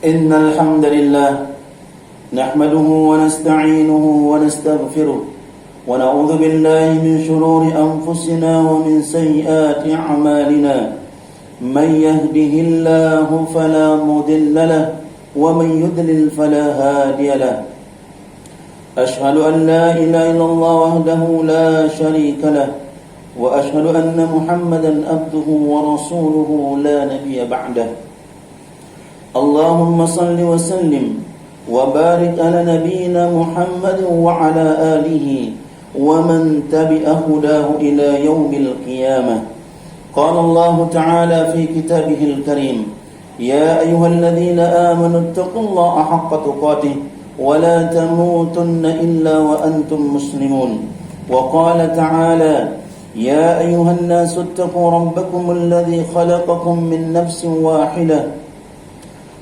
إن الحمد لله نحمده ونستعينه ونستغفره ونعوذ بالله من شرور أنفسنا ومن سيئات أعمالنا من يهده الله فلا مضل له ومن يضلل فلا هادي له أشهد أن لا إله إلا الله وحده لا شريك له وأشهد أن محمدا عبده ورسوله لا نبي بعده اللهم صل وسلم وبارك على نبينا محمد وعلى آله ومن تبع هداه إلى يوم القيامة قال الله تعالى في كتابه الكريم يا أيها الذين آمنوا اتقوا الله حق تقاته ولا تموتن إلا وأنتم مسلمون وقال تعالى يا أيها الناس اتقوا ربكم الذي خلقكم من نفس واحدة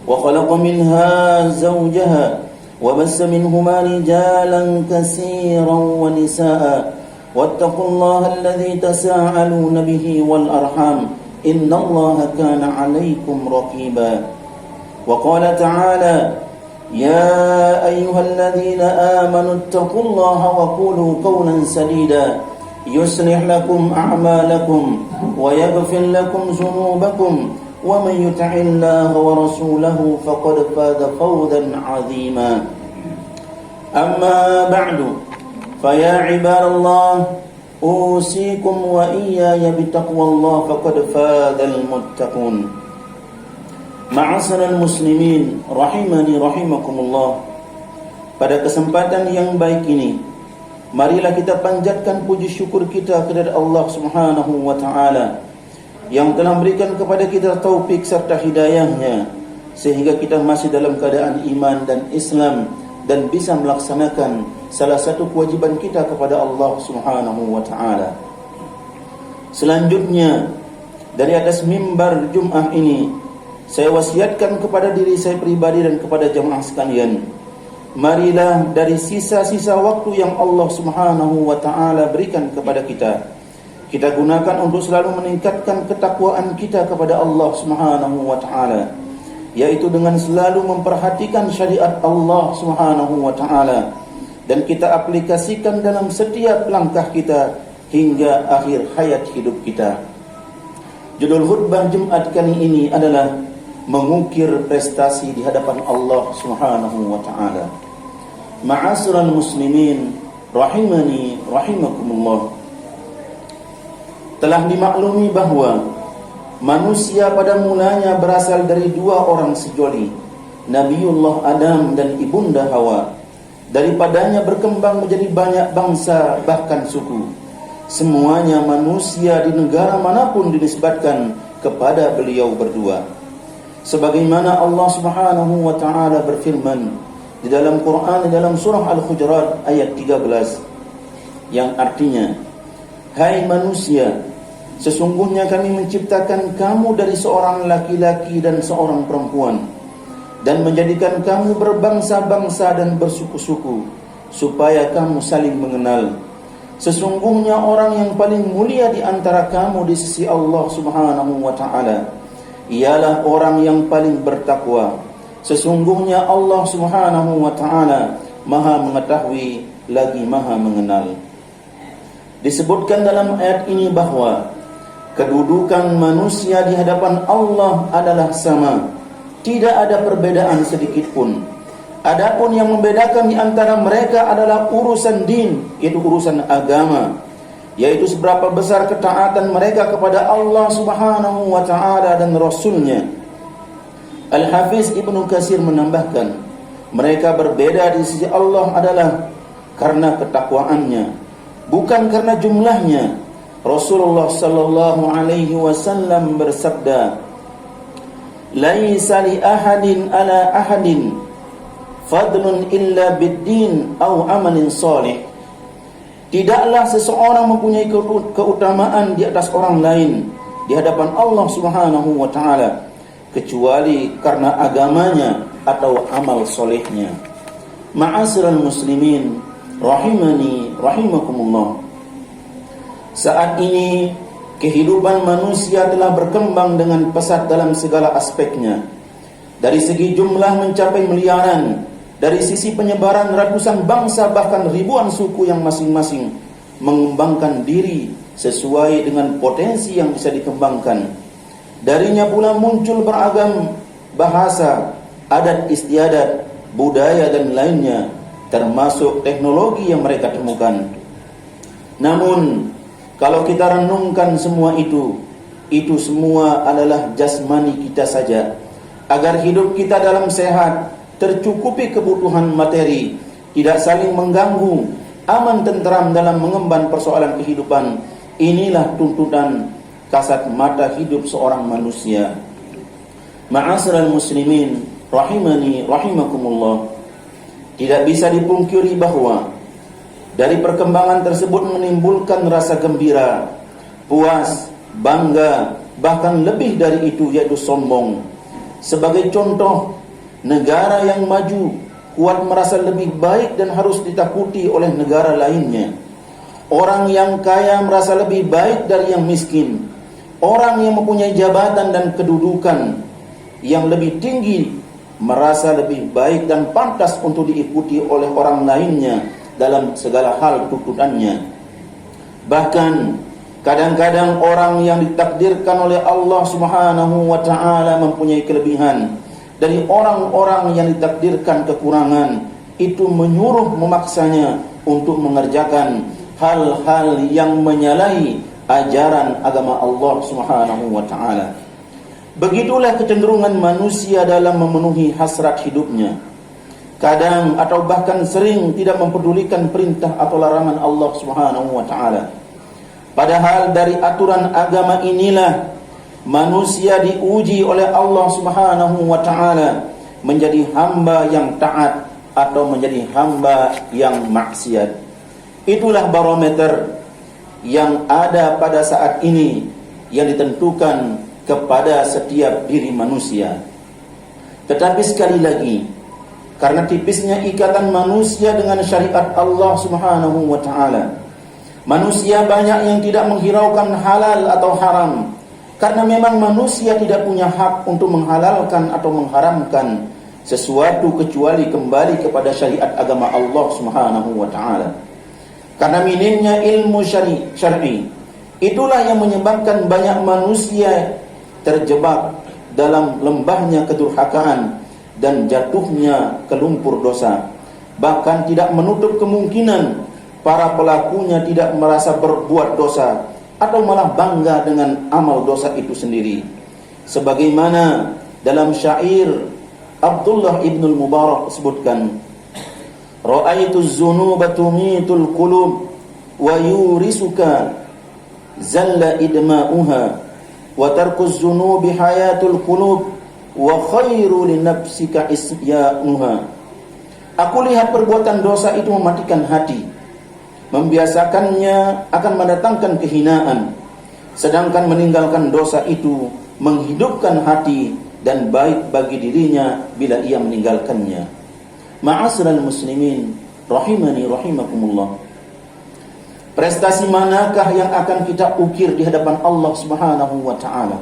وخلق منها زوجها وبث منهما رجالا كثيرا ونساء واتقوا الله الذي تساءلون به والأرحام إن الله كان عليكم رقيبا وقال تعالى يا أيها الذين آمنوا اتقوا الله وقولوا قولا سديدا يصلح لكم أعمالكم ويغفر لكم ذنوبكم ومن يطع الله ورسوله فقد فاز فوزا عظيما أما بعد فيا عباد الله أوصيكم وإياي بتقوى الله فقد فاز المتقون Ma'asyiral muslimin rahimani rahimakumullah. Pada kesempatan yang baik ini, marilah kita panjatkan puji syukur kita kepada Allah Subhanahu wa taala yang telah memberikan kepada kita taufik serta hidayahnya sehingga kita masih dalam keadaan iman dan Islam dan bisa melaksanakan salah satu kewajiban kita kepada Allah Subhanahu wa taala. Selanjutnya, dari atas mimbar Jumat ini saya wasiatkan kepada diri saya pribadi dan kepada jemaah sekalian, marilah dari sisa-sisa waktu yang Allah Subhanahu wa taala berikan kepada kita, kita gunakan untuk selalu meningkatkan ketakwaan kita kepada Allah Subhanahu wa taala, yaitu dengan selalu memperhatikan syariat Allah Subhanahu wa taala dan kita aplikasikan dalam setiap langkah kita hingga akhir hayat hidup kita. Judul khutbah Jumat kali ini adalah mengukir prestasi di hadapan Allah Subhanahu wa taala. Ma'asyiral muslimin rahimani rahimakumullah. Telah dimaklumi bahwa manusia pada mulanya berasal dari dua orang sejoli, Nabiullah Adam dan Ibunda Hawa. Daripadanya berkembang menjadi banyak bangsa bahkan suku. Semuanya manusia di negara manapun dinisbatkan kepada beliau berdua. Sebagaimana Allah Subhanahu wa taala berfirman di dalam Quran, di dalam surah Al-Hujurat ayat 13, yang artinya, hai manusia, sesungguhnya kami menciptakan kamu dari seorang laki-laki dan seorang perempuan dan menjadikan kamu berbangsa-bangsa dan bersuku-suku supaya kamu saling mengenal. Sesungguhnya orang yang paling mulia di antara kamu di sisi Allah Subhanahu wa taala ialah orang yang paling bertakwa. Sesungguhnya Allah Subhanahu wa taala Maha mengetahui lagi Maha mengenal. Disebutkan dalam ayat ini bahwa kedudukan manusia di hadapan Allah adalah sama, tidak ada perbedaan sedikit pun. Adapun yang membedakan di antara mereka adalah urusan din, yaitu urusan agama, yaitu seberapa besar ketaatan mereka kepada Allah Subhanahu wa taala dan Rasulnya. Al-Hafiz Ibnu Katsir menambahkan, mereka berbeda di sisi Allah adalah karena ketakwaannya, bukan karena jumlahnya. Rasulullah sallallahu alaihi wasallam bersabda, "Laisa li ahadin ala ahadin fadlun illa bid-din aw amalin shalih." Tidaklah seseorang mempunyai keutamaan di atas orang lain di hadapan Allah Subhanahu wa taala kecuali karena agamanya atau amal solehnya. Ma'asyiral muslimin rahimani rahimakumullah. Saat ini kehidupan manusia telah berkembang dengan pesat dalam segala aspeknya. Dari segi jumlah mencapai miliaran, dari sisi penyebaran ratusan bangsa bahkan ribuan suku yang masing-masing mengembangkan diri sesuai dengan potensi yang bisa dikembangkan. Darinya pula muncul beragam bahasa, adat istiadat, budaya dan lainnya, termasuk teknologi yang mereka temukan. Namun kalau kita renungkan semua itu semua adalah jasmani kita saja. Agar hidup kita dalam sehat, tercukupi kebutuhan materi, tidak saling mengganggu, aman tentram dalam mengemban persoalan kehidupan. Inilah tuntutan kasat mata hidup seorang manusia. Ma'asyiral muslimin rahimani rahimakumullah. Tidak bisa dipungkiri bahwa dari perkembangan tersebut menimbulkan rasa gembira, puas, bangga, bahkan lebih dari itu yaitu sombong. Sebagai contoh, negara yang maju kuat merasa lebih baik dan harus ditakuti oleh negara lainnya. Orang yang kaya merasa lebih baik dari yang miskin. Orang yang mempunyai jabatan dan kedudukan yang lebih tinggi merasa lebih baik dan pantas untuk diikuti oleh orang lainnya dalam segala hal tuntutannya. Bahkan kadang-kadang orang yang ditakdirkan oleh Allah Subhanahu wa taala mempunyai kelebihan dari orang-orang yang ditakdirkan kekurangan, itu menyuruh memaksanya untuk mengerjakan hal-hal yang menyalahi ajaran agama Allah Subhanahu wa taala. Begitulah kecenderungan manusia dalam memenuhi hasrat hidupnya. Kadang atau bahkan sering tidak mempedulikan perintah atau larangan Allah Subhanahu wa taala. Padahal dari aturan agama inilah manusia diuji oleh Allah Subhanahu wa taala menjadi hamba yang taat atau menjadi hamba yang maksiat. Itulah barometer yang ada pada saat ini yang ditentukan kepada setiap diri manusia. Tetapi sekali lagi, karena tipisnya ikatan manusia dengan syariat Allah Subhanahu wa taala, manusia banyak yang tidak menghiraukan halal atau haram, karena memang manusia tidak punya hak untuk menghalalkan atau mengharamkan sesuatu kecuali kembali kepada syariat agama Allah Subhanahu wa taala. Karena minimnya ilmu syar'i, itulah yang menyebabkan banyak manusia terjebak dalam lembahnya kedurhakaan dan jatuhnya ke lumpur dosa. Bahkan tidak menutup kemungkinan para pelakunya tidak merasa berbuat dosa atau malah bangga dengan amal dosa itu sendiri. Sebagaimana dalam syair Abdullah ibn Mubarak sebutkan, ra'aitu dzunuba tumitul qulub wa yurisuka zalla idma'uha wa tarkuz dzunubi hayatul qulub wa khairu li nafsika isyanuha. Aku lihat perbuatan dosa itu mematikan hati, membiasakannya akan mendatangkan kehinaan, sedangkan meninggalkan dosa itu menghidupkan hati dan baik bagi dirinya bila ia meninggalkannya. Ma'asyiral muslimin rahimani rahimakumullah. Prestasi manakah yang akan kita ukir di hadapan Allah Subhanahu wa taala?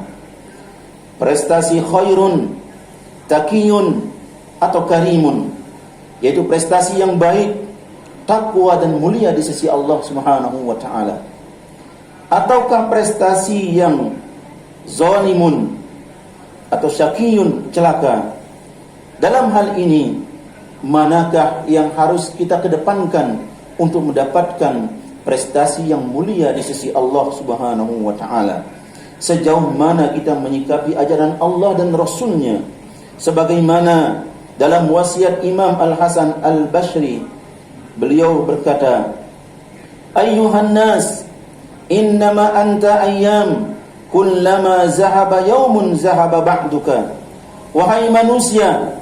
Prestasi khairun, taqiyun atau karimun, yaitu prestasi yang baik, takwa dan mulia di sisi Allah Subhanahu wa taala, ataukah prestasi yang zalimun atau syaqiyun, celaka? Dalam hal ini, manakah yang harus kita kedepankan untuk mendapatkan prestasi yang mulia di sisi Allah Subhanahu wa taala? Sejauh mana kita menyikapi ajaran Allah dan Rasulnya? Sebagaimana dalam wasiat Imam Al-Hasan Al-Basri, beliau berkata, ayyuhan nas, innama anta ayyam, kullama zahaba yaumun zahaba ba'duka. Wahai manusia,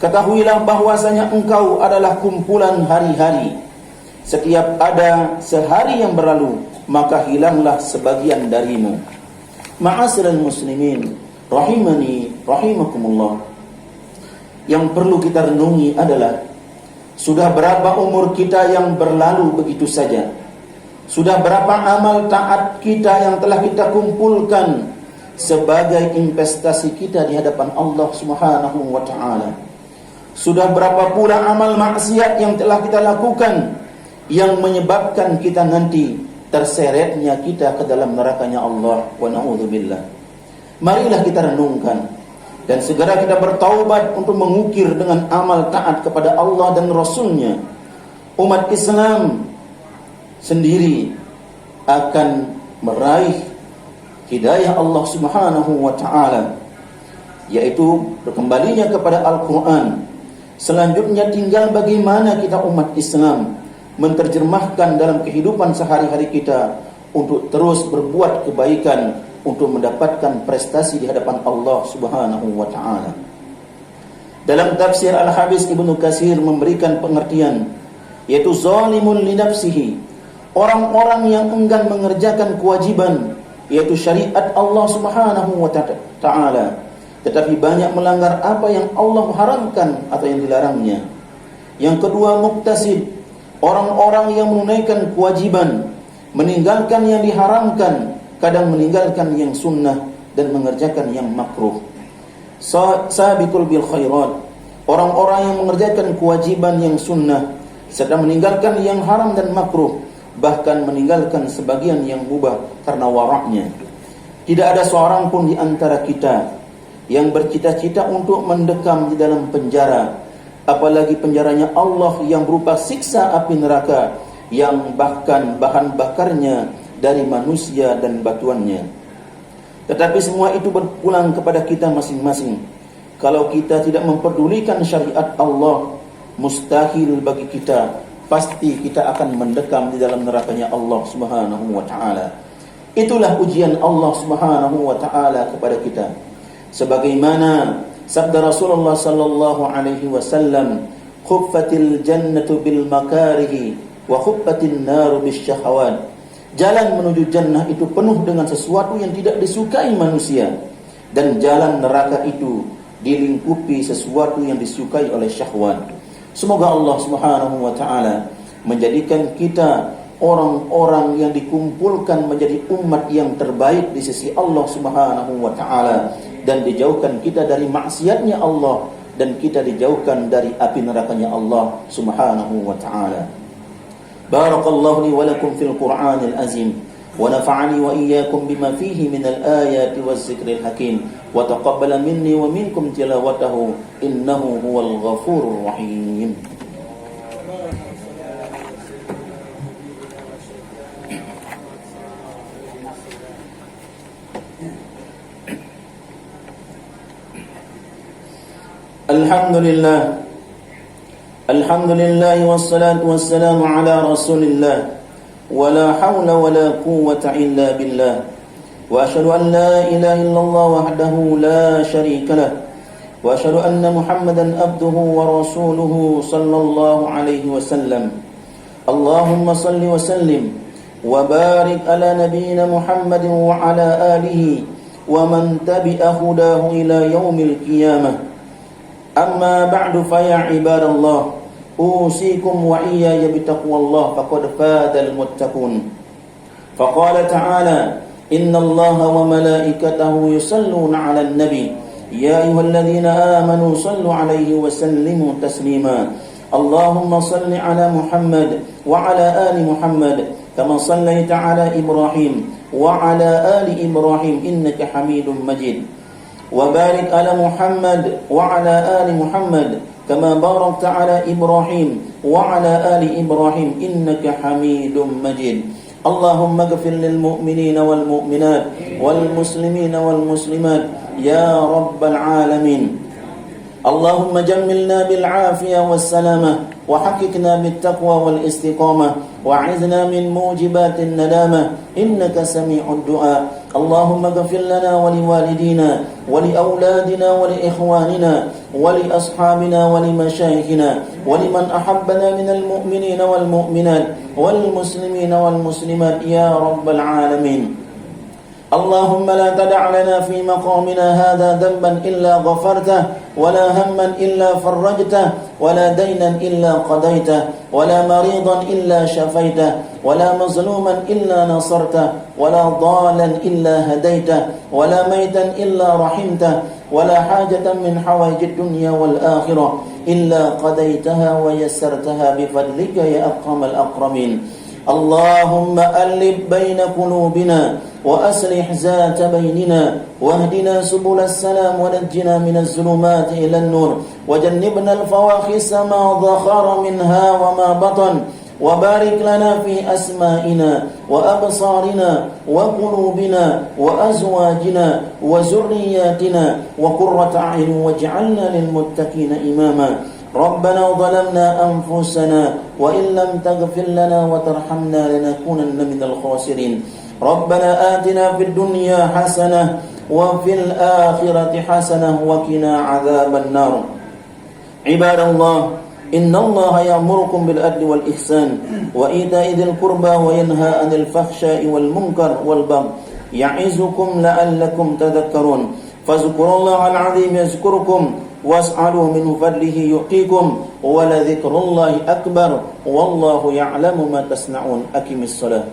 ketahuilah bahwasanya engkau adalah kumpulan hari-hari. Setiap ada sehari yang berlalu, maka hilanglah sebagian darimu. Ma'asyiral muslimin rahimani rahimakumullah. Yang perlu kita renungi adalah, sudah berapa umur kita yang berlalu begitu saja? Sudah berapa amal taat kita yang telah kita kumpulkan sebagai investasi kita di hadapan Allah Subhanahu wa taala. Sudah berapa pula amal maksiat yang telah kita lakukan yang menyebabkan kita nanti terseretnya kita ke dalam nerakanya Allah, wa na'udzubillah. Marilah kita renungkan dan segera kita bertaubat untuk mengukir dengan amal taat kepada Allah dan Rasulnya. Umat Islam sendiri akan meraih hidayah Allah Subhanahu wa taala, yaitu berkembalinya kepada Al-Qur'an. Selanjutnya tinggal bagaimana kita umat Islam menerjemahkan dalam kehidupan sehari-hari kita untuk terus berbuat kebaikan untuk mendapatkan prestasi di hadapan Allah Subhanahu wa taala. Dalam tafsir Al-Hafiz Ibnu Katsir memberikan pengertian, yaitu zalimun li nafsihi, orang-orang yang enggan mengerjakan kewajiban yaitu syariat Allah Subhanahu wa taala, tetapi banyak melanggar apa yang Allah haramkan atau yang dilarangnya. Yang kedua, muktasib, orang-orang yang menunaikan kewajiban, meninggalkan yang diharamkan, kadang meninggalkan yang sunnah dan mengerjakan yang makruh. Sabiqul bil khairat, orang-orang yang mengerjakan kewajiban yang sunnah serta meninggalkan yang haram dan makruh, bahkan meninggalkan sebagian yang mubah karena waraknya. Tidak ada seorang pun di antara kita yang bercita-cita untuk mendekam di dalam penjara, apalagi penjaranya Allah yang berupa siksa api neraka yang bahkan bahan bakarnya dari manusia dan batuannya. Tetapi semua itu berpulang kepada kita masing-masing. Kalau kita tidak memperdulikan syariat Allah, mustahil bagi kita, pasti kita akan mendekam di dalam nerakanya Allah Subhanahu wa taala. Itulah ujian Allah Subhanahu wa taala kepada kita. Sebagaimana sabda Rasulullah sallallahu alaihi wasallam, khuffatil jannatu bil makarihi wa khuffatin naru bisyahawat. Jalan menuju jannah itu penuh dengan sesuatu yang tidak disukai manusia, dan jalan neraka itu dilingkupi sesuatu yang disukai oleh syahwat. Semoga Allah Subhanahu wa taala menjadikan kita orang-orang yang dikumpulkan menjadi umat yang terbaik di sisi Allah Subhanahu wa taala, dan dijauhkan kita dari maksiatnya Allah, dan kita dijauhkan dari api nerakanya Allah Subhanahu wa taala. Barakallahu li wa lakum fil Qur'anil azim, wa nafa'ani wa iyyakum bima fihi minal ayati waz zikril hakim, wa taqabbala minni wa minkum tilawatahu innahu huwal ghafurur rahim. Alhamdulillah, alhamdulillah wassalatu wassalamu ala rasulillah, wa la hawla wa la quwwata illa billah, wa ashhadu an la ilaha illallah wahdahu la sharika lah, wa ashhadu anna Muhammadan abduhu wa rasuluhu sallallahu alaihi wasallam. Allahumma salli wa sallim wa barik ala nabiyyina Muhammadin wa ala alihi wa man tabi'a hudahu ila yaumil qiyamah. Amma ba'du, fa ya ibadallah, usikum wa iyaya bitaqwallah, faqad fadal muttaqun. Faqala ta'ala, innallaha wa malaikatahu yusalluna 'alan nabi, ya ayyuhalladzina amanu sallu 'alaihi wa sallimu taslima. Allahumma salli 'ala Muhammad wa 'ala ali Muhammad kama sallaita 'ala Ibrahim wa 'ala ali Ibrahim innaka Hamidum Majid. وبارك على محمد وعلى آل محمد كما باركت على إبراهيم وعلى آل إبراهيم إنك حميد مجيد. اللهم اغفر للمؤمنين والمؤمنات والمسلمين والمسلمات يا رب العالمين. اللهم جملنا بالعافية والسلامة وحققنا بالتقوى والاستقامة وأعذنا من موجبات الندامة إنك سميع الدعاء. اللهم اغفر لنا ولوالدينا ولأولادنا ولإخواننا ولأصحابنا ولمشايخنا ولمن أحبنا من المؤمنين والمؤمنات والمسلمين والمسلمات يا رب العالمين. اللهم لا تدع لنا في مقامنا هذا ذنبا إلا غفرته ولا هما إلا فرجته ولا دينا إلا قضيته ولا مريضا إلا شفيته ولا مظلوما إلا نصرته ولا ضالا إلا هديته ولا ميتا إلا رحمته ولا حاجة من حوائج الدنيا والآخرة إلا قضيتها ويسرتها بفضلك يا أكرم الأكرمين. اللهم ألف بين قلوبنا وأصلح ذات بيننا واهدنا سبل السلام ونجنا من الظلمات إلى النور وجنبنا الفواحش ما ظهر منها وما بطن وبارك لنا في أسمائنا وأبصارنا وقلوبنا وأزواجنا وذرياتنا وقرة أعين واجعلنا للمتقين إماما. ربنا ظلمنا أنفسنا وإن لم تغفر لنا وترحمنا لنكونن من الخاسرين. ربنا آتنا في الدنيا حسنة وفي الآخرة حسنة وقنا عذاب النار. عباد الله، إن الله يأمركم بالعدل والإحسان وإيتاء ذي القربى وينهى عن الفحشاء والمنكر والبغي يعظكم لعلكم تذكرون. فاذكروا الله العظيم يذكركم واسألوا من فضله يؤتيكم ولذكر الله أكبر والله يعلم ما تصنعون. أقم الصلاة.